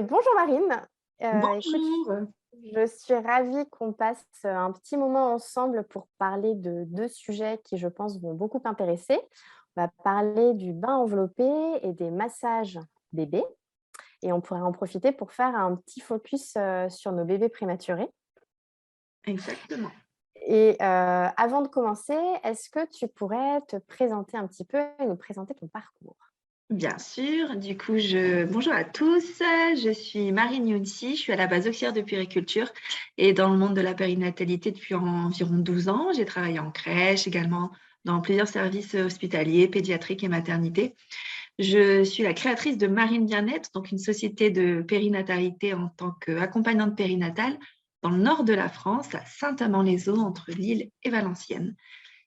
Bonjour Marine. Écoute, Bonjour. je suis ravie qu'on passe un petit moment ensemble pour parler de 2 sujets qui, je pense, vont beaucoup t'intéresser. On va parler du bain enveloppé et des massages bébés et on pourrait en profiter pour faire un petit focus, sur nos bébés prématurés Exactement. avant de commencer, est-ce que tu pourrais te présenter un petit peu et nous présenter ton parcours? Bien sûr. Du coup, bonjour à tous. Je suis Marine Younsi. Je suis à la base auxiliaire de puériculture et dans le monde de la périnatalité depuis environ 12 ans. J'ai travaillé en crèche, également dans plusieurs services hospitaliers, pédiatriques et maternité. Je suis la créatrice de Marine Bien-être, donc une société de périnatalité en tant qu'accompagnante périnatale dans le nord de la France, à Saint-Amand-les-Eaux, entre Lille et Valenciennes.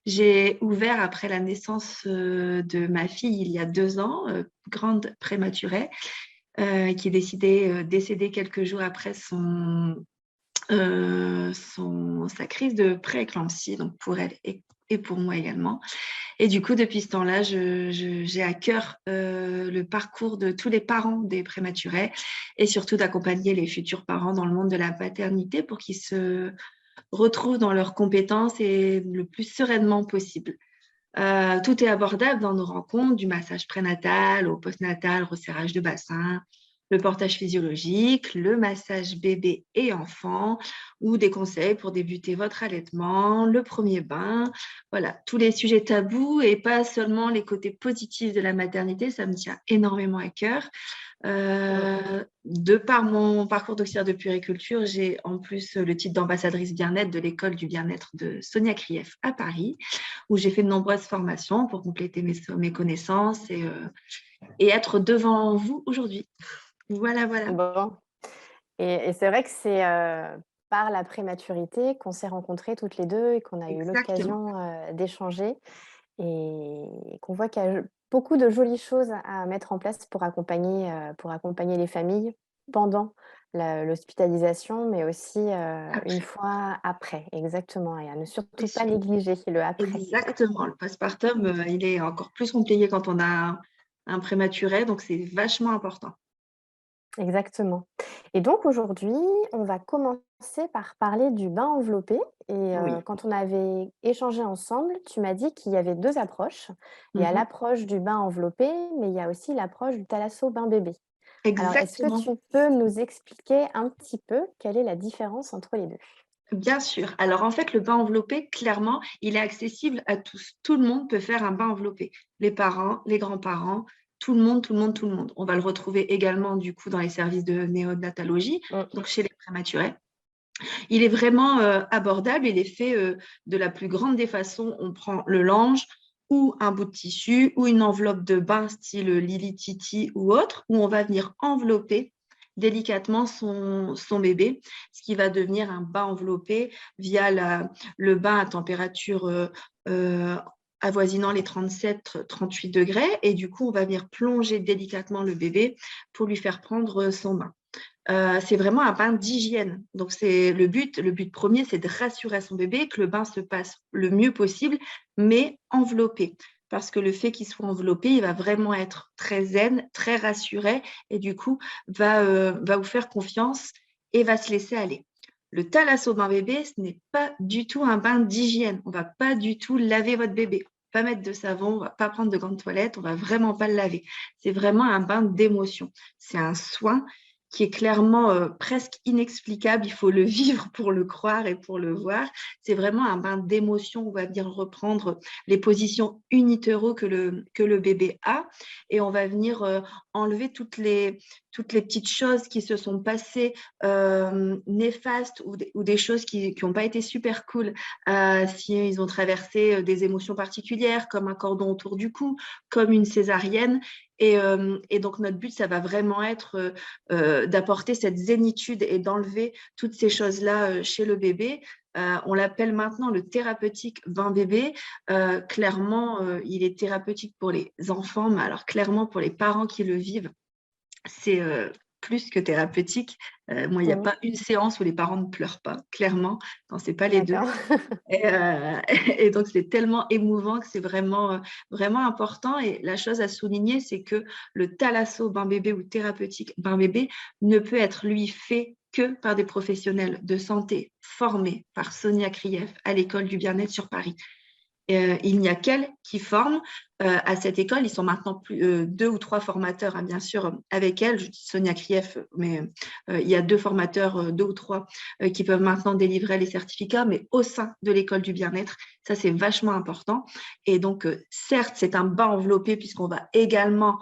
J'ai ouvert après la naissance de ma fille il y a 2 ans, grande prématurée, qui est décédée quelques jours après sa crise de prééclampsie, donc pour elle et pour moi également. Et du coup, depuis ce temps-là, j'ai à cœur le parcours de tous les parents des prématurés et surtout d'accompagner les futurs parents dans le monde de la paternité pour qu'ils se retrouvent dans leurs compétences et le plus sereinement possible. Tout est abordable dans nos rencontres, du massage prénatal au postnatal, resserrage de bassin, le portage physiologique, le massage bébé et enfant, ou des conseils pour débuter votre allaitement, le premier bain. Voilà, tous les sujets tabous et pas seulement les côtés positifs de la maternité, ça me tient énormément à cœur. De par mon parcours d'auxiliaire de puériculture, j'ai en plus le titre d'ambassadrice bien-être de l'école du bien-être de Sonia Krief à Paris, où j'ai fait de nombreuses formations pour compléter mes connaissances et être devant vous aujourd'hui. Voilà, voilà. Bon. Et c'est vrai que c'est, par la prématurité qu'on s'est rencontrées toutes les 2 et qu'on a eu Exactement. l'occasion, d'échanger et qu'on voit qu'il y a beaucoup de jolies choses à mettre en place pour accompagner les familles pendant l'hospitalisation, mais aussi, une Après. fois après. Exactement et à ne C'est surtout pas sûr. négliger le après. Exactement. Le postpartum, il est encore plus compliqué quand on a un prématuré, donc c'est vachement important. Exactement. Et donc aujourd'hui, on va commencer par parler du bain enveloppé Oui. quand on avait échangé ensemble, tu m'as dit qu'il y avait 2 approches. Il y a Mhm. l'approche du bain enveloppé, mais il y a aussi l'approche du thalasso bain bébé. Alors est-ce que Exactement. tu peux nous expliquer un petit peu quelle est la différence entre les 2? Bien sûr. Alors en fait, le bain enveloppé, clairement, il est accessible à tous. Tout le monde peut faire un bain enveloppé. Les parents, les grands-parents, tout le monde, tout le monde, tout le monde. On va le retrouver également du coup dans les services de néonatologie, Mmh. donc chez les prématurés. Il est vraiment abordable, il est fait de la plus grande des façons. On prend le linge ou un bout de tissu ou une enveloppe de bain style Lili Titi ou autre, où on va venir envelopper délicatement son bébé, ce qui va devenir un bain enveloppé via le bain à température euh, avoisinant les 37-38 degrés. Et du coup, on va venir plonger délicatement le bébé pour lui faire prendre son bain. C'est vraiment un bain d'hygiène. Donc, c'est le but premier, c'est de rassurer son bébé, que le bain se passe le mieux possible, mais enveloppé. Parce que le fait qu'il soit enveloppé, il va vraiment être très zen, très rassuré, et du coup, va vous faire confiance et va se laisser aller. Le thalasso bain bébé, ce n'est pas du tout un bain d'hygiène. On va pas du tout laver votre bébé. On va pas mettre de savon, on va pas prendre de gants de toilette, on va vraiment pas le laver. C'est vraiment un bain d'émotion. C'est un soin qui est clairement presque inexplicable. Il faut le vivre pour le croire et pour le voir. C'est vraiment un bain d'émotion. On va venir reprendre les positions unitéraux que le bébé a et on va venir enlever toutes les petites choses qui se sont passées néfastes ou des choses qui n'ont pas été super cool. Si ils ont traversé des émotions particulières comme un cordon autour du cou, comme une césarienne. Et donc, notre but, ça va vraiment être d'apporter cette zénitude et d'enlever toutes ces choses-là chez le bébé. On l'appelle maintenant le thérapeutique bain bébé. Clairement, il est thérapeutique pour les enfants, mais alors clairement pour les parents qui le vivent, c'est plus que thérapeutique. Moi, il n'y a Mmh. pas une séance où les parents ne pleurent pas, clairement, quand ce n'est pas les deux. D'accord. Et, et donc, c'est tellement émouvant que c'est vraiment, vraiment important. Et la chose à souligner, c'est que le thalasso bain bébé ou thérapeutique bain bébé ne peut être, lui, fait que par des professionnels de santé formés par Sonia Krief à l'école du bien-être sur Paris. Il n'y a qu'elle qui forme à cette école. Ils sont maintenant plus, 2 ou 3 formateurs, hein, bien sûr, avec elle. Je dis Sonia Krief, mais il y a 2 formateurs, 2 ou 3, qui peuvent maintenant délivrer les certificats, mais au sein de l'école du bien-être. Ça, c'est vachement important. Et donc, certes, c'est un bain enveloppé puisqu'on va également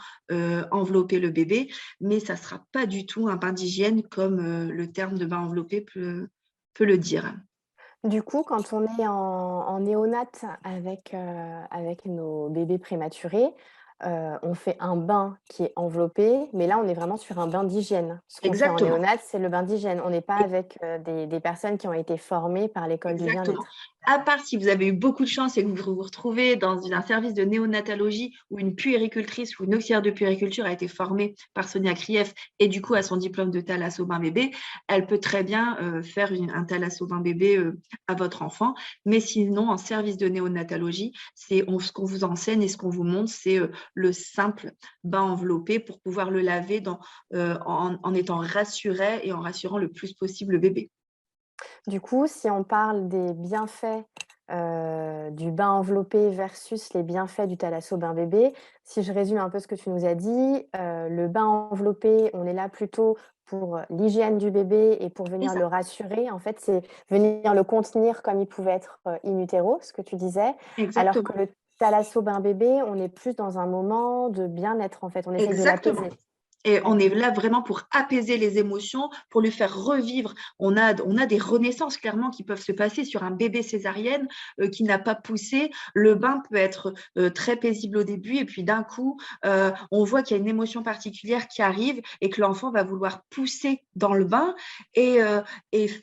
envelopper le bébé, mais ça ne sera pas du tout un bain d'hygiène comme le terme de bain enveloppé peut le dire. Du coup, quand on est en néonat avec nos bébés prématurés, on fait un bain qui est enveloppé, mais là, on est vraiment sur un bain d'hygiène. Ce qu'on fait en Exactement. néonat, c'est le bain d'hygiène. On n'est pas avec, des personnes qui ont été formées par l'école du Exactement. bien-être. À part si vous avez eu beaucoup de chance et que vous vous retrouvez dans un service de néonatologie où une puéricultrice ou une auxiliaire de puériculture a été formée par Sonia Krief et du coup a son diplôme de thalasso bain bébé, elle peut très bien faire un thalasso bain bébé à votre enfant. Mais sinon, en service de néonatologie, ce qu'on vous enseigne et ce qu'on vous montre, c'est le simple bain enveloppé pour pouvoir le laver en étant rassuré et en rassurant le plus possible le bébé. Du coup, si on parle des bienfaits, du bain enveloppé versus les bienfaits du thalasso bain bébé, si je résume un peu ce que tu nous as dit, le bain enveloppé, on est là plutôt pour l'hygiène du bébé et pour C'est venir ça, le rassurer. En fait, c'est venir le contenir comme il pouvait être, in utero, ce que tu disais. Alors que exactement. le thalasso bain bébé, on est plus dans un moment de bien-être, en fait, on essaye de Exactement. l'apaiser. Et on est D'accord. là vraiment pour apaiser les émotions, pour lui faire revivre. On a des renaissances clairement qui peuvent se passer sur un bébé césarienne qui n'a pas poussé. Le bain peut être très paisible au début et puis d'un coup, on voit qu'il y a une émotion particulière qui arrive et que l'enfant va vouloir pousser dans le bain et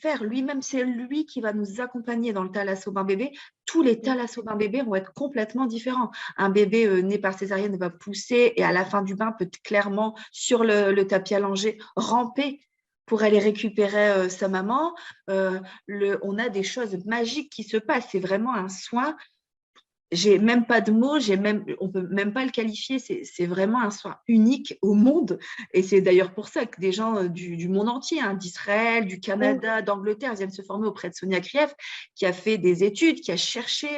faire lui-même. C'est lui qui va nous accompagner dans le thalasso bain bébé. Tous les Mmh. thalassos bain bébé vont être complètement différents. Un bébé né par césarienne va pousser et à la fin du bain peut clairement sur le tapis allongé ramper pour aller récupérer sa maman. On a des choses magiques qui se passent. C'est vraiment un soin. J'ai même pas de mots, on peut même pas le qualifier. C'est vraiment un soin unique au monde. Et c'est d'ailleurs pour ça que des gens du monde entier, hein, d'Israël, du Mmh. Canada, d'Angleterre, viennent se former auprès de Sonia Krief, qui a fait des études, qui a cherché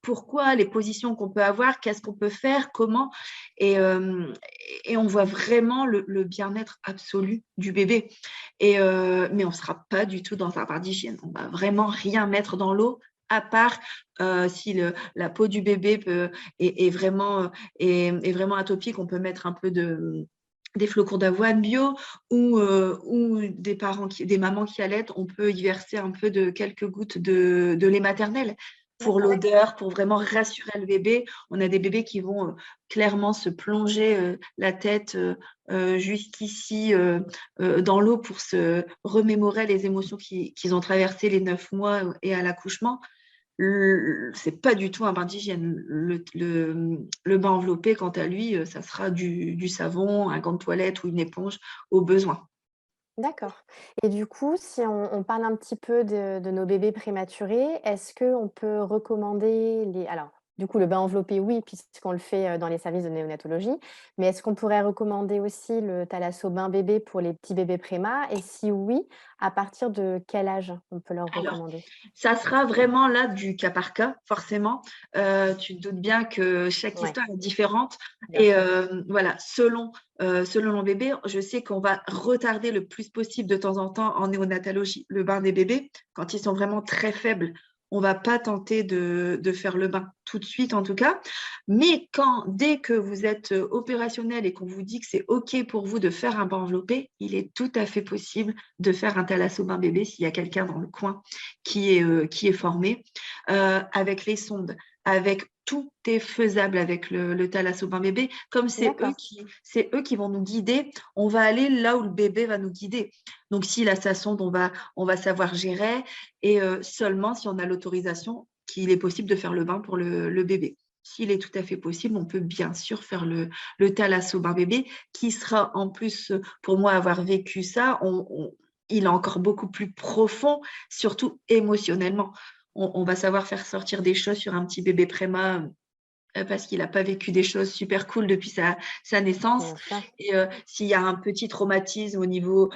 pourquoi, les positions qu'on peut avoir, qu'est-ce qu'on peut faire, comment. Et, euh, et on voit vraiment le bien-être absolu du bébé. Mais on ne sera pas du tout dans un bain d'hygiène. On va vraiment rien mettre dans l'eau à part si la peau du bébé est vraiment atopique, on peut mettre un peu des flocons d'avoine bio ou des mamans qui allaitent, on peut y verser un peu de quelques gouttes de lait maternel pour D'accord. l'odeur, pour vraiment rassurer le bébé. On a des bébés qui vont clairement se plonger la tête jusqu'ici dans l'eau pour se remémorer les émotions qu'ils ont traversées les 9 mois et à l'accouchement. C'est pas du tout un bain d'hygiène. Le bain enveloppé, quant à lui, ça sera du savon, un gant de toilette ou une éponge au besoin. D'accord, et du coup, si on parle un petit peu de nos bébés prématurés, est-ce qu'on peut recommander les alors, du coup, le bain enveloppé, oui, puisqu'on le fait, dans les services de néonatologie, mais est-ce qu'on pourrait recommander aussi le thalasso bain bébé pour les petits bébés préma et si oui, à partir de quel âge on peut leur Alors, recommander? ça sera vraiment là du cas par cas, forcément. Tu te doutes bien que chaque Ouais, histoire est différente. bien Et sûr. voilà, selon mon bébé, je sais qu'on va retarder le plus possible de temps en temps en néonatologie le bain des bébés. Quand ils sont vraiment très faibles, on ne va pas tenter de faire le bain tout de suite, en tout cas. Mais dès que vous êtes opérationnel et qu'on vous dit que c'est OK pour vous de faire un bain enveloppé, il est tout à fait possible de faire un thalasso bain bébé s'il y a quelqu'un dans le coin qui est formé, avec les sondes, avec tout est faisable avec le thalasso bain bébé. Comme D'accord. c'est eux qui vont nous guider, on va aller là où le bébé va nous guider. Donc, s'il a sa sonde, on va savoir gérer et seulement si on a l'autorisation qu'il est possible de faire le bain pour le bébé. s'il est tout à fait possible, on peut bien sûr faire le thalasso bain bébé, qui sera en plus, pour moi, avoir vécu ça, il est encore beaucoup plus profond, surtout émotionnellement. On va savoir faire sortir des choses sur un petit bébé préma parce qu'il n'a pas vécu des choses super cool depuis sa naissance. Bien sûr. Et s'il y a un petit traumatisme au niveau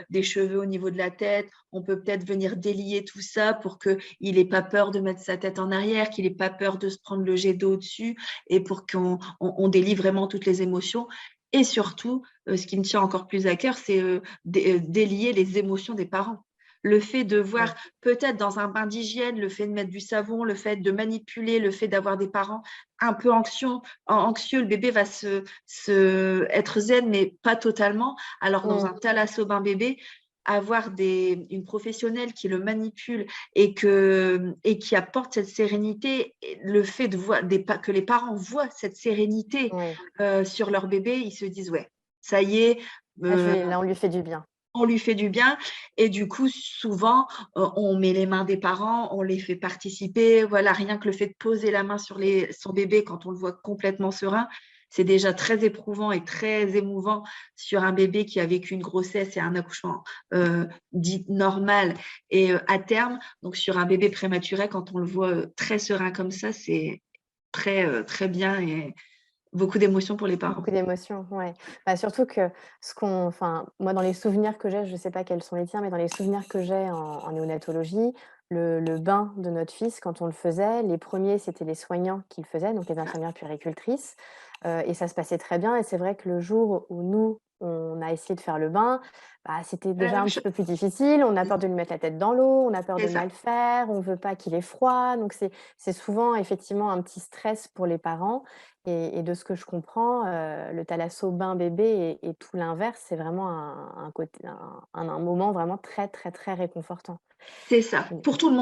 des cheveux, au niveau de la tête, on peut peut-être venir délier tout ça pour qu'il n'ait pas peur de mettre sa tête en arrière, qu'il n'ait pas peur de se prendre le jet d'eau dessus et pour qu'on délie vraiment toutes les émotions. Et surtout, ce qui me tient encore plus à cœur, c'est délier les émotions des parents. Le fait de voir peut-être dans un bain d'hygiène, le fait de mettre du savon, le fait de manipuler, le fait d'avoir des parents un peu anxieux, le bébé va être zen, mais pas totalement. Alors, dans un thalasso bain bébé, avoir une professionnelle qui le manipule et qui apporte cette sérénité, le fait que les parents voient cette sérénité sur leur bébé, ils se disent, ouais, ça y est, Là, on lui fait du bien. on lui fait du bien et du coup, souvent, on met les mains des parents, on les fait participer. Voilà, rien que le fait de poser la main sur son bébé quand on le voit complètement serein, c'est déjà très éprouvant et très émouvant sur un bébé qui a vécu une grossesse et un accouchement dit normal et à terme. Donc, sur un bébé prématuré, quand on le voit très serein comme ça, c'est très, très bien et beaucoup d'émotions pour les parents. Beaucoup d'émotions, ouais. Bah, surtout que enfin, moi, dans les souvenirs que j'ai, je ne sais pas quels sont les tiens, mais dans les souvenirs que j'ai en néonatologie, le bain de notre fils, quand on le faisait, les premiers, c'était les soignants qui le faisaient, donc les infirmières puéricultrices, et ça se passait très bien et c'est vrai que le jour où nous, on a essayé de faire le bain, bah, c'était La déjà même un petit chose, peu plus difficile. On a peur de lui mettre la tête dans l'eau, on a peur c'est de ça. mal faire, on veut pas qu'il ait froid, donc c'est souvent effectivement un petit stress pour les parents et de ce que je comprends, le thalasso bain bébé et tout l'inverse, c'est vraiment un moment vraiment très, très, très réconfortant. C'est ça, Mmh. pour tout le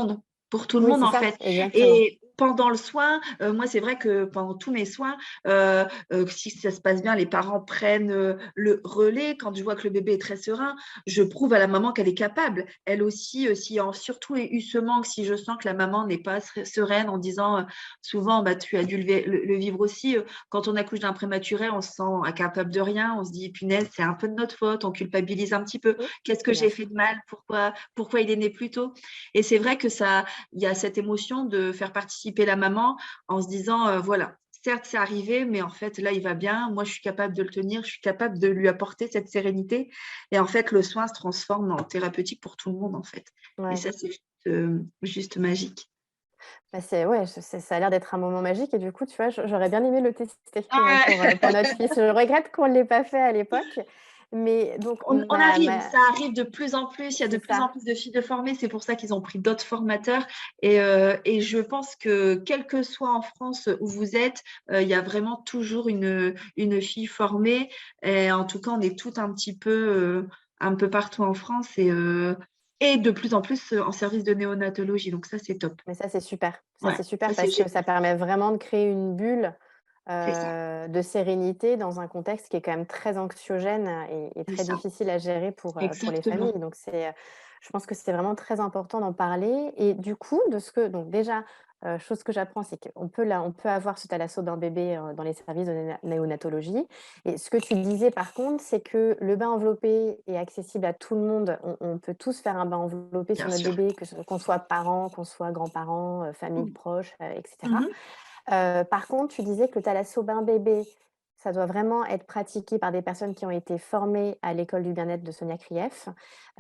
Oui, monde c'est en ça, fait. exactement. Et pendant le soin, moi c'est vrai que pendant tous mes soins, si ça se passe bien, les parents prennent le relais. Quand je vois que le bébé est très serein, je prouve à la maman qu'elle est capable. Elle aussi, si en surtout eu ce manque, si je sens que la maman n'est pas sereine en disant souvent, bah, tu as dû le vivre aussi, quand on accouche d'un prématuré, on se sent incapable de rien, on se dit, punaise, c'est un peu de notre faute, on culpabilise un petit peu. Mmh, Qu'est-ce que bien j'ai fait sûr. de mal? Pourquoi il est né plus tôt? Et c'est vrai que il y a cette émotion de faire participer la maman en se disant, voilà, certes, c'est arrivé, mais en fait, là, il va bien. Moi, je suis capable de le tenir, je suis capable de lui apporter cette sérénité. Et en fait, le soin se transforme en thérapeutique pour tout le monde, en fait. Et Ouais. ça, c'est juste magique. Bah, ouais, ça a l'air d'être un moment magique et du coup, tu vois, j'aurais bien aimé le tester, Ouais. pour notre fils. Je regrette qu'on ne l'ait pas fait à l'époque, mais donc On arrive, ça arrive de plus en plus, il y a de c'est plus en ça. plus de filles de formées, c'est pour ça qu'ils ont pris d'autres formateurs. Et je pense que quel que soit en France où vous êtes, il y a vraiment toujours une fille formée. Et en tout cas, on est toutes un peu partout en France et de plus en plus en service de néonatologie. Donc ça, c'est top. Mais ça, c'est super. Ça, Ouais, c'est ça, super c'est parce que génial. ça permet vraiment de créer une bulle, C'est ça, de sérénité dans un contexte qui est quand même très anxiogène et c'est très ça. difficile à gérer pour les Exactement. familles. Donc je pense que c'est vraiment très important d'en parler et du coup, donc déjà, chose que j'apprends, c'est on peut avoir ce thalasso d'un bébé, dans les services de néonatologie et ce que tu disais par contre, c'est que le bain enveloppé est accessible à tout le monde. On peut tous faire un bain enveloppé Bien sur notre sûr. bébé, qu'on soit parents, qu'on soit grands-parents, famille proche, et cetera. Mhm. Par contre, tu disais que le thalasso bain bébé, ça doit vraiment être pratiqué par des personnes qui ont été formées à l'école du bien-être de Sonia Krief.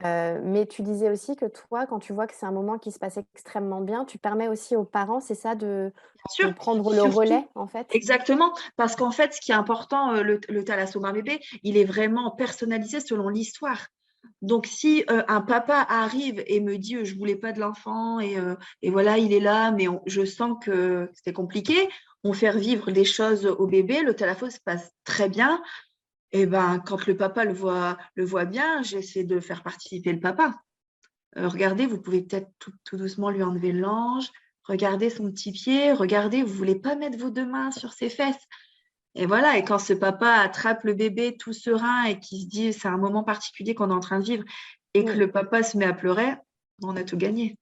Mais tu disais aussi que toi, quand tu vois que c'est un moment qui se passe extrêmement bien, tu permets aussi aux parents, c'est ça, Bien de sûr, prendre le surtout. relais, en fait? Exactement, parce qu'en fait, ce qui est important, le thalassobain bébé, il est vraiment personnalisé selon l'histoire. Donc, si un papa arrive et me dit je voulais pas de l'enfant et voilà, il est là, mais je sens que c'est compliqué, on fait vivre les choses au bébé, le thalasso se passe très bien. Et ben, quand le papa le voit bien, j'essaie de faire participer le papa. Regardez, vous pouvez peut-être tout doucement lui enlever l'ange. Regardez son petit pied. Regardez, vous voulez pas mettre vos deux mains sur ses fesses. Et voilà, et quand ce papa attrape le bébé tout serein et qui se dit c'est un moment particulier qu'on est en train de vivre et que Mmh. le papa se met à pleurer, on a tout gagné.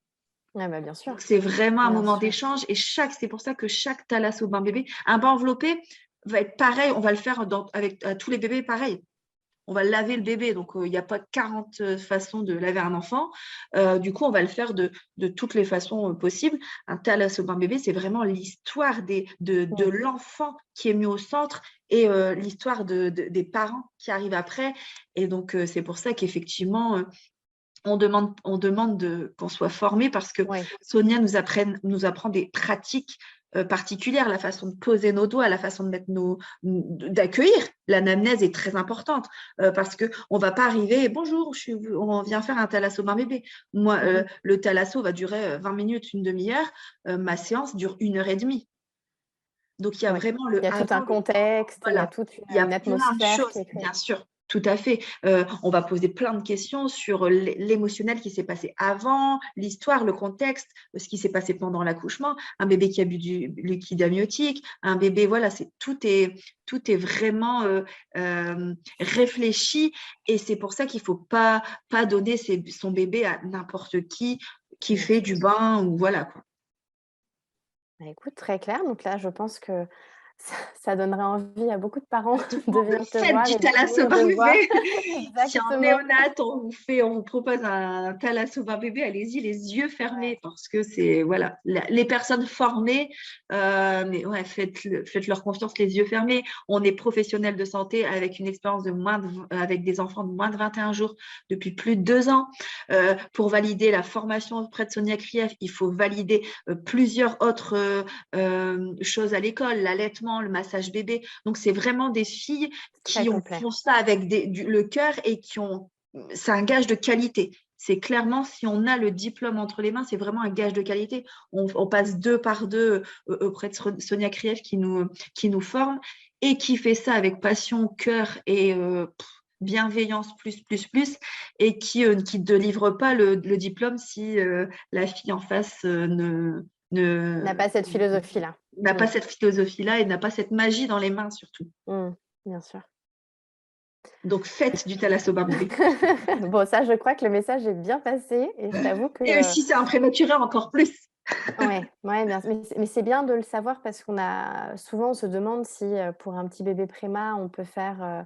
Ouais, bah, bien sûr, Donc, c'est vraiment un bien moment sûr. d'échange et c'est pour ça que chaque thalasso bain bébé, un bain enveloppé va être pareil. On va le faire avec tous les bébés pareil. On va laver le bébé, donc il n'y a pas 40 façons de laver un enfant. Du coup, on va le faire de toutes les façons possibles. Un thalasso bain bébé, c'est vraiment l'histoire de Mm. l'enfant qui est mis au centre et l'histoire des parents qui arrivent après. Et donc, c'est pour ça qu'effectivement, on demande qu'on soit formé parce que Oui, Sonia nous apprend des pratiques particulières, la façon de poser nos doigts, la façon de d'accueillir. L'anamnèse est très importante parce qu'on ne va pas arriver et bonjour, on vient faire un thalasso bain bébé. Moi, le thalasso va durer 20 minutes, une demi-heure. Ma séance dure 1 heure et demie. Donc, il y a oui. vraiment Il y a tout un le temps. contexte, il y a Voilà. toute Il y a une plein de atmosphère qui choses, est créée. bien sûr, tout à fait. On va poser plein de questions sur l'émotionnel qui s'est passé avant, l'histoire, le contexte, ce qui s'est passé pendant l'accouchement, un bébé qui a bu du liquide amniotique, un bébé, voilà, tout est vraiment réfléchi et c'est pour ça qu'il ne faut pas donner son bébé à n'importe qui Bien fait sûr. du bain ou voilà quoi. Bah, écoute, très clair. Donc là, je pense que ça donnerait envie à beaucoup de parents À tout le de monde, venir te faites voir du et de thalasso venir bain te voir. bébé. Si en Exactement. néonat, on vous propose un thalasso bain bébé, allez-y les yeux Ouais. fermés parce que c'est, voilà, les personnes formées, mais ouais, faites leur confiance les yeux fermés. On est professionnel de santé avec une expérience avec des enfants de moins de 21 jours depuis plus de 2 ans. Pour valider la formation auprès de Sonia Krief, il faut valider plusieurs autres choses à l'école, l'allaitement, le massage bébé. Donc, c'est vraiment des filles Très qui complet. font ça avec le cœur et c'est un gage de qualité. C'est clairement, si on a le diplôme entre les mains, c'est vraiment un gage de qualité. On passe 2 par 2 auprès de Sonia Krief qui nous forme et qui fait ça avec passion, cœur et bienveillance plus et qui ne délivre pas le diplôme si la fille en face N'a pas cette philosophie-là. n'a Mmh. pas cette philosophie-là et n'a pas cette magie dans les mains surtout. Mmh. Bien sûr. Donc, faites du thalasso bain bébé. Bon, ça, je crois que le message est bien passé et je t'avoue que, Et si c'est un prématuré, encore plus. ouais, bien mais c'est bien de le savoir parce qu'on a souvent, on se demande si, pour un petit bébé préma, on peut faire,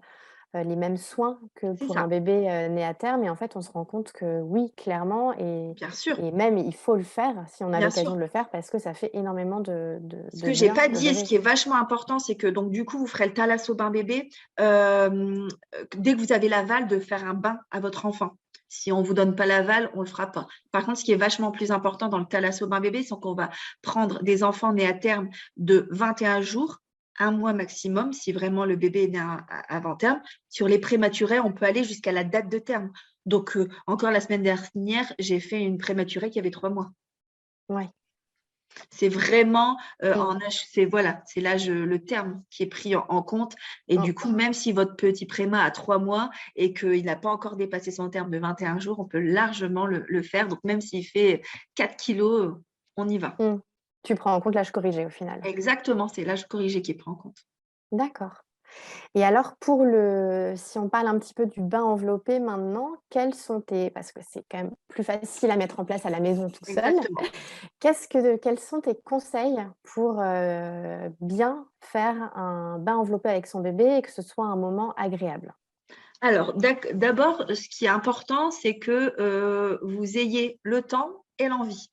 les mêmes soins que C'est pour un ça, bébé, né à terme et en fait, on se rend compte que oui, clairement bien sûr, et même il faut le faire si on a bien l'occasion sûr. de le faire parce que ça fait énormément Ce de que j'ai bien pas au dit, et ce bébé. qui est vachement important, c'est que donc du coup, vous ferez le thalasso bain bébé dès que vous avez l'aval de faire un bain à votre enfant. Si on vous donne pas l'aval, on le fera pas. Par contre, ce qui est vachement plus important dans le thalasso bain bébé, c'est qu'on va prendre des enfants nés à terme de 21 jours, 1 mois maximum, si vraiment le bébé est né avant terme. Sur les prématurés, on peut aller jusqu'à la date de terme. Donc, encore la semaine dernière, j'ai fait une prématurée qui avait 3 mois. Ouais. C'est vraiment Mmh. en âge, c'est l'âge, le terme qui est pris en compte. Et Mmh. du coup, même si votre petit préma a 3 mois et qu'il n'a pas encore dépassé son terme de 21 jours, on peut largement le faire. Donc, même s'il fait 4 kilos, on y va. Mmh. Tu prends en compte l'âge corrigé au final? Exactement, c'est l'âge corrigé qui est pris en compte. D'accord. Et alors si on parle un petit peu du bain enveloppé maintenant, quels sont parce que c'est quand même plus facile à mettre en place à la maison tout seul. Exactement. Quels sont tes conseils pour, bien faire un bain enveloppé avec son bébé et que ce soit un moment agréable? Alors, d'abord, ce qui est important, c'est que vous ayez le temps et l'envie.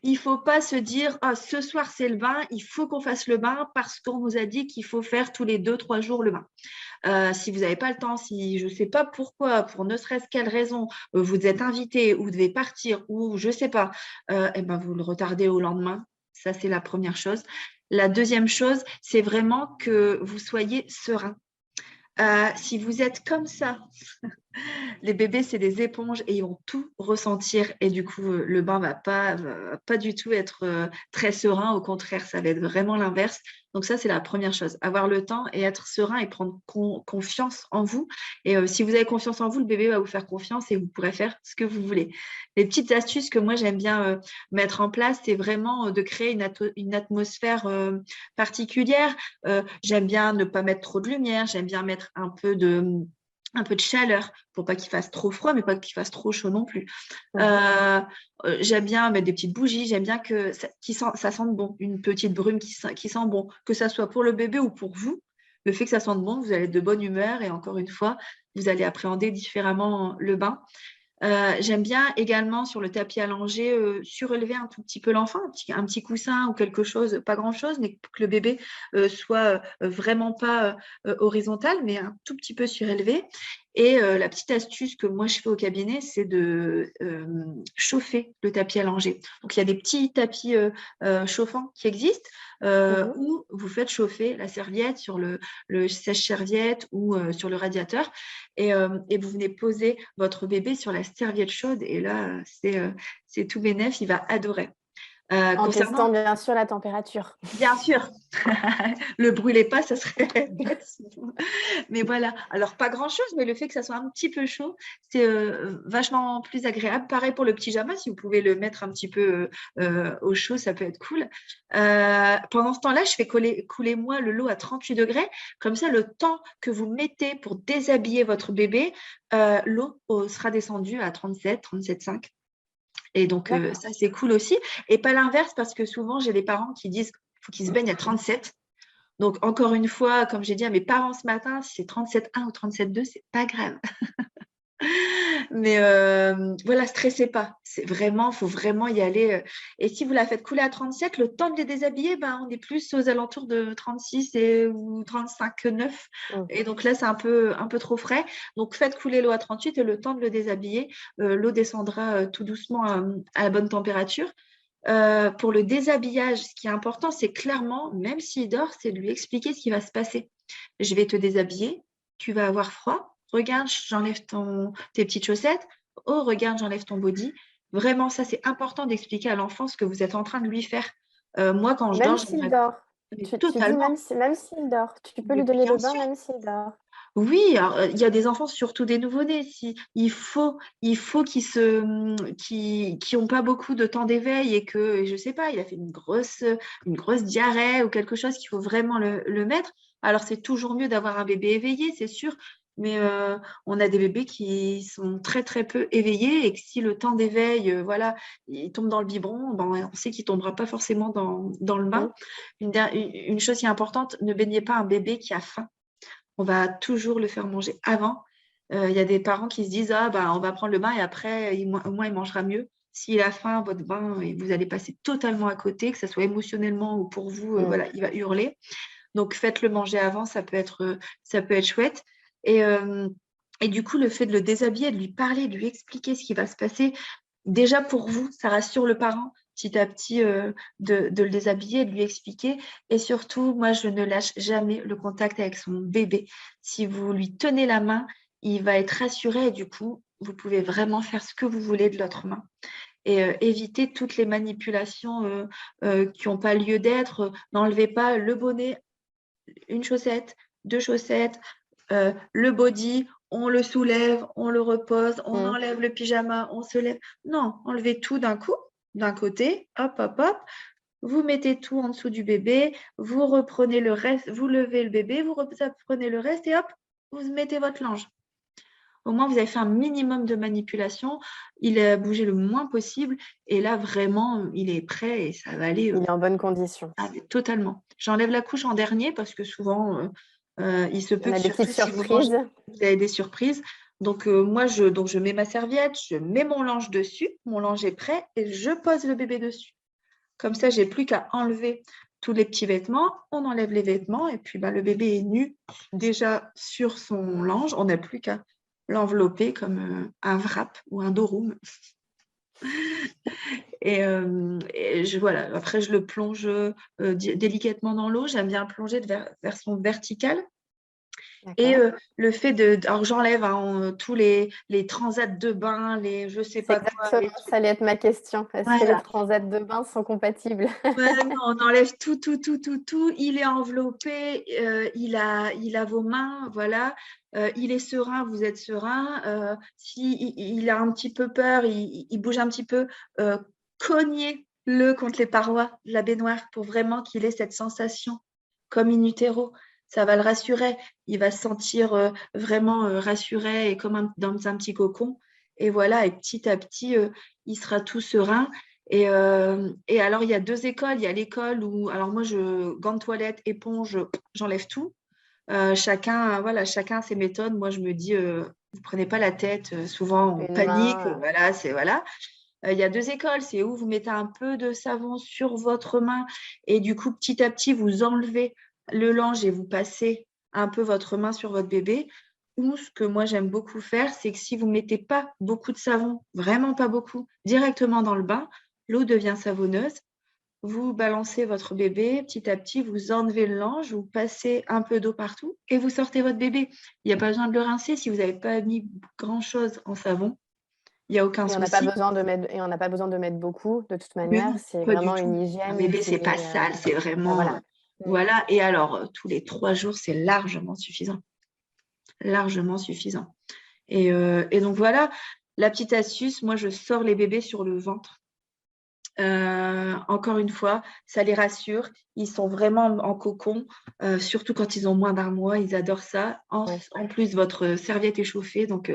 Il ne faut pas se dire ah, ce soir c'est le bain, il faut qu'on fasse le bain parce qu'on nous a dit qu'il faut faire tous les 2, 3 jours le bain. Si vous n'avez pas le temps, si je ne sais pas pourquoi, pour ne serait-ce quelle raison, vous êtes invité ou vous devez partir ou je ne sais pas, eh ben, vous le retardez au lendemain. Ça, c'est la première chose. La deuxième chose, c'est vraiment que vous soyez serein. Si vous êtes comme ça, les bébés, c'est des éponges et ils vont tout ressentir. Et du coup, le bain va pas du tout être très serein. Au contraire, ça va être vraiment l'inverse. Donc ça, c'est la première chose. Avoir le temps et être serein et prendre confiance en vous. Et si vous avez confiance en vous, le bébé va vous faire confiance et vous pourrez faire ce que vous voulez. Les petites astuces que moi, j'aime bien mettre en place, c'est vraiment de créer une atmosphère particulière. J'aime bien ne pas mettre trop de lumière. J'aime bien mettre un peu un peu de chaleur pour pas qu'il fasse trop froid, mais pas qu'il fasse trop chaud non plus. Mhm. J'aime bien mettre des petites bougies, j'aime bien que ça sente bon, une petite brume qui sent bon, que ça soit pour le bébé ou pour vous. Le fait que ça sente bon, vous allez être de bonne humeur et encore une fois, vous allez appréhender différemment le bain. J'aime bien également sur le tapis allongé surélever un tout petit peu l'enfant, un petit coussin ou quelque chose, pas grand-chose, mais pour que le bébé soit vraiment pas horizontal, mais un tout petit peu surélevé. Et la petite astuce que moi je fais au cabinet, c'est de chauffer le tapis allongé. Donc il y a des petits tapis chauffants qui existent Mhm. où vous faites chauffer la serviette sur le sèche-serviette ou sur le radiateur et vous venez poser votre bébé sur la serviette chaude et là c'est tout bénef, il va adorer. En Concernant testant bien sûr la température. Bien sûr, le brûlez pas, ça serait bête sinon. Mais voilà, alors pas grand-chose, mais le fait que ça soit un petit peu chaud, c'est vachement plus agréable. Pareil pour le pyjama, si vous pouvez le mettre un petit peu au chaud, ça peut être cool. Pendant ce temps-là, je fais couler moi le lot à 38 degrés. Comme ça, le temps que vous mettez pour déshabiller votre bébé, l'eau sera descendue à 37, 37,5. Et donc, D'accord. ça, c'est cool aussi. Et pas l'inverse, parce que souvent, j'ai des parents qui disent qu'il faut qu'ils se baignent à 37. Donc, encore une fois, comme j'ai dit à mes parents ce matin, si c'est 37,1 ou 37,2, c'est pas grave. Mais voilà, stressez pas. C'est vraiment, faut vraiment y aller. Et si vous la faites couler à 37, le temps de les déshabiller, ben, on est plus aux alentours de 36 ou 35,9. Mhm. Et donc là, c'est un peu trop frais. Donc faites couler l'eau à 38 et le temps de le déshabiller, l'eau descendra tout doucement à la bonne température. Pour le déshabillage, ce qui est important, c'est clairement, même s'il dort, c'est de lui expliquer ce qui va se passer. Je vais te déshabiller, tu vas avoir froid. Regarde, j'enlève tes petites chaussettes. Oh, regarde, j'enlève ton body. Vraiment, ça, c'est important d'expliquer à l'enfant ce que vous êtes en train de lui faire. Moi, quand je dors, Même s'il j'aimerais dort. Tu dis totalement. même s'il dort. Tu peux Mais lui donner bien le bain sûr. même s'il dort. Oui, alors, il y a des enfants, surtout des nouveau-nés. Il faut qui ont pas beaucoup de temps d'éveil et que, je sais pas, il a fait une grosse diarrhée ou quelque chose qu'il faut vraiment le mettre. Alors, c'est toujours mieux d'avoir un bébé éveillé, c'est sûr, mais on a des bébés qui sont très, très peu éveillés et que si le temps d'éveil, voilà, il tombe dans le biberon, ben, on sait qu'il tombera pas forcément dans le bain. Mhm. Une chose qui est importante, ne baignez pas un bébé qui a faim. On va toujours le faire manger avant. Il y a des parents qui se disent ah bah on va prendre le bain et après au moins il mangera mieux. S'il a faim, votre bain, et vous allez passer totalement à côté, que ce soit émotionnellement ou pour vous, Mhm. voilà, il va hurler. Donc faites-le manger avant, ça peut être chouette. Et, euh, et du coup, le fait de le déshabiller, de lui parler, de lui expliquer ce qui va se passer, déjà pour vous, ça rassure le parent petit à petit de le déshabiller, de lui expliquer. Et surtout, moi, je ne lâche jamais le contact avec son bébé. Si vous lui tenez la main, il va être rassuré et du coup, vous pouvez vraiment faire ce que vous voulez de l'autre main et éviter toutes les manipulations qui n'ont pas lieu d'être. N'enlevez pas le bonnet, une chaussette, deux chaussettes, le body, on le soulève, on le repose, on Mhm. enlève le pyjama, on se lève. Non, enlevez tout d'un coup, d'un côté, hop, hop, hop. Vous mettez tout en dessous du bébé, vous reprenez le reste, vous levez le bébé, vous reprenez le reste et hop, vous mettez votre linge. Au moins, vous avez fait un minimum de manipulation. Il a bougé le moins possible. Et là, vraiment, il est prêt et ça va aller Il est en bonne condition. totalement. J'enlève la couche en dernier parce que souvent, il se peut On que a des surtout petites si vous mangez, surprises. vous avez des surprises. Donc, moi, je mets ma serviette, je mets mon linge dessus, mon linge est prêt et je pose le bébé dessus. Comme ça, j'ai plus qu'à enlever tous les petits vêtements. On enlève les vêtements et puis bah, le bébé est nu déjà sur son linge. On n'a plus qu'à l'envelopper comme un wrap ou un dorum. Voilà. Après, je le plonge délicatement dans l'eau. J'aime bien plonger de version verticale. Et D'accord. le fait alors j'enlève tous les transats de bain, les je sais C'est pas quoi, exactement, les ça trucs. allait être ma question. Est-ce que les Voilà. transats de bain sont compatibles? Ouais, non, on enlève tout, tout, tout, tout, tout. Il est enveloppé, il a vos mains, voilà. Il est serein, vous êtes serein. Si il a un petit peu peur, il bouge un petit peu, cognez-le contre les parois de la baignoire pour vraiment qu'il ait cette sensation comme in utero. ça va le rassurer. Il va se sentir vraiment rassuré et comme dans un petit cocon. Et voilà, et petit à petit, il sera tout serein. Et alors, il y a deux écoles. Il y a l'école où, alors moi, gants de toilette, éponge, j'enlève tout. Chacun a ses méthodes. Moi, je me dis, vous prenez pas la tête. Souvent, on Une panique. main. Voilà, c'est voilà. Il y a deux écoles. C'est où vous mettez un peu de savon sur votre main et du coup, petit à petit, vous enlevez le linge et vous passez un peu votre main sur votre bébé. Ou ce que moi, j'aime beaucoup faire, c'est que si vous mettez pas beaucoup de savon, vraiment pas beaucoup, directement dans le bain, l'eau devient savonneuse. Vous balancez votre bébé, petit à petit, vous enlevez le linge, vous passez un peu d'eau partout et vous sortez votre bébé. Il n'y a pas besoin de le rincer si vous n'avez pas mis grand-chose en savon. Il n'y a aucun Et on n'a pas souci. besoin de mettre, et on n'a pas besoin de mettre beaucoup, de toute Mais manière. non, C'est pas du vraiment une tout. Un hygiène bébé, qui c'est pas est. sale, c'est Bah vraiment. voilà. Mm. Voilà. Et alors, tous les 3 jours, c'est largement suffisant. Largement suffisant. Et donc voilà, la petite astuce, moi, je sors les bébés sur le ventre. Encore une fois, ça les rassure. Ils sont vraiment en cocon, surtout quand ils ont moins d'un mois. Ils adorent ça. Ouais. En plus, votre serviette est chauffée, donc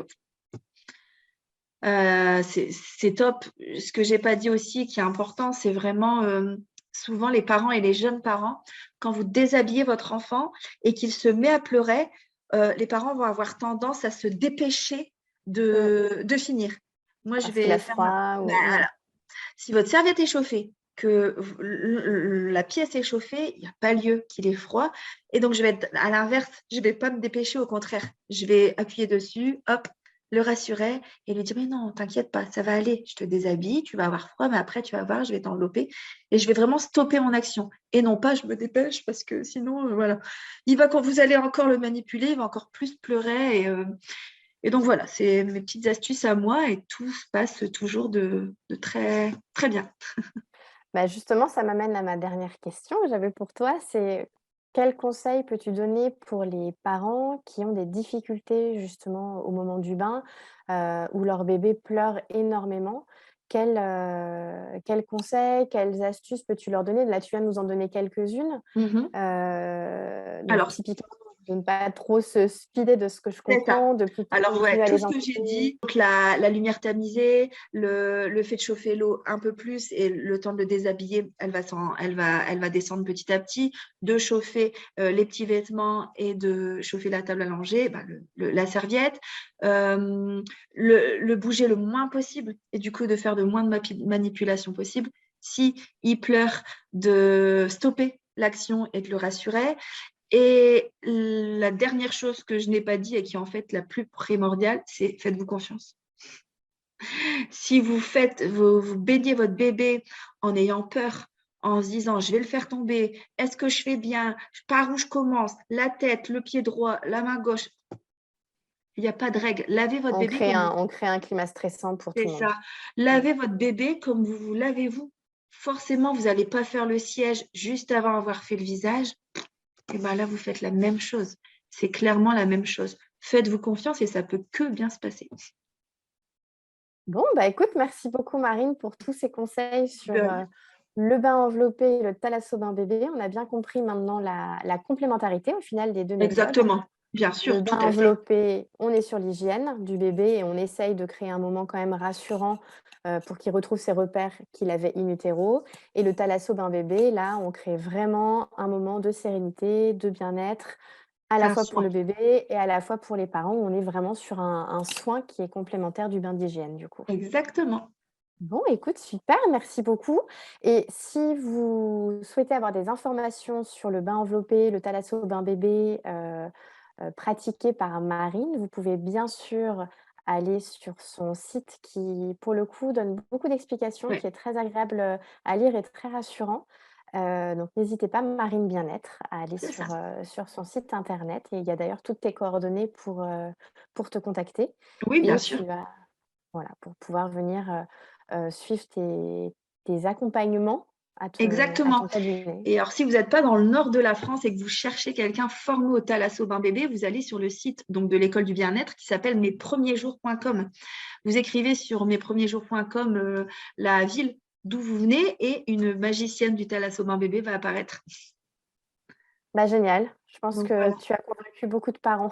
c'est top. Ce que j'ai pas dit aussi, qui est important, c'est vraiment souvent les parents et les jeunes parents, quand vous déshabillez votre enfant et qu'il se met à pleurer, les parents vont avoir tendance à se dépêcher Mm. de finir. Moi, je Parce qu'il vais a faire froid. ben, Ou... Mm. voilà. Si votre serviette est chauffée, que la pièce est chauffée, il n'y a pas lieu qu'il ait froid. Et donc, je vais être à l'inverse, je ne vais pas me dépêcher, au contraire. Je vais appuyer dessus, hop, le rassurer et lui dire, mais non, t'inquiète pas, ça va aller, je te déshabille, tu vas avoir froid, mais après, tu vas voir, je vais t'envelopper. Et je vais vraiment stopper mon action. Et non pas, je me dépêche parce que sinon, voilà. Quand vous allez encore le manipuler, il va encore plus pleurer. Et donc voilà, c'est mes petites astuces à moi et tout se passe toujours de très, très bien. Bah, justement, ça m'amène à ma dernière question que j'avais pour toi. C'est quels conseils peux-tu donner pour les parents qui ont des difficultés justement au moment du bain, où leur bébé pleure énormément? Quels conseils, quelles astuces peux-tu leur donner? Là, tu viens de nous en donner quelques-unes. Mhm. Donc Alors, typiquement, de ne pas trop se speeder de ce que je c'est ça. comprends, de plutôt Alors, ouais, continuer à tout les ce que j'ai envelopper. dit, donc la lumière tamisée, le fait de chauffer l'eau un peu plus et le temps de le déshabiller, elle va descendre petit à petit, de chauffer les petits vêtements et de chauffer la table à langer, bah, la serviette, le bouger le moins possible et du coup de faire de moins de manipulation possible. Si il pleure, de stopper l'action et de le rassurer. Et la dernière chose que je n'ai pas dit et qui est en fait la plus primordiale, c'est faites-vous confiance. Si vous baignez votre bébé en ayant peur, en se disant je vais le faire tomber, est-ce que je fais bien, par où je commence, la tête, le pied droit, la main gauche, il n'y a pas de règle. Lavez votre bébé comme vous. On crée un climat stressant pour tout C'est le monde. ça. Lavez votre bébé comme vous lavez vous. Forcément, vous n'allez pas faire le siège juste avant avoir fait le visage. Et bien là, vous faites la même chose. C'est clairement la même chose. Faites-vous confiance et ça peut que bien se passer. Bon, bah écoute, merci beaucoup Marine pour tous ces conseils sur De le bain enveloppé et le thalasso bain bébé. On a bien compris maintenant la complémentarité au final des deux méthodes. Exactement. Bien Le sûr, tout bain à fait. enveloppé, on est sur l'hygiène du bébé et on essaye de créer un moment quand même rassurant pour qu'il retrouve ses repères qu'il avait in utero. Et le thalasso bain bébé, là, on crée vraiment un moment de sérénité, de bien-être, à C'est la un fois pour soin. le bébé et à la fois pour les parents. On est vraiment sur un soin qui est complémentaire du bain d'hygiène, du coup. Exactement. Bon, écoute, super, merci beaucoup. Et si vous souhaitez avoir des informations sur le bain enveloppé, le thalasso bain bébé pratiqué par Marine, vous pouvez bien sûr aller sur son site qui, pour le coup, donne beaucoup d'explications, Ouais, qui est très agréable à lire et très rassurant. Donc, n'hésitez pas, Marine Bien-être, à aller c'est ça. sur son site internet. Et il y a d'ailleurs toutes tes coordonnées pour te contacter. Oui, bien Et sûr. tu vas voilà, pour pouvoir venir, suivre tes accompagnements à Exactement. ton cabinet. Et alors, si vous n'êtes pas dans le nord de la France et que vous cherchez quelqu'un formé au thalasso bain bébé, vous allez sur le site donc, de l'école du bien-être qui s'appelle mespremiersjours.com. Vous écrivez sur mespremiersjours.com la ville d'où vous venez et une magicienne du thalasso bain bébé va apparaître. Bah, génial. Je pense Donc que voilà. tu as convaincu beaucoup de parents.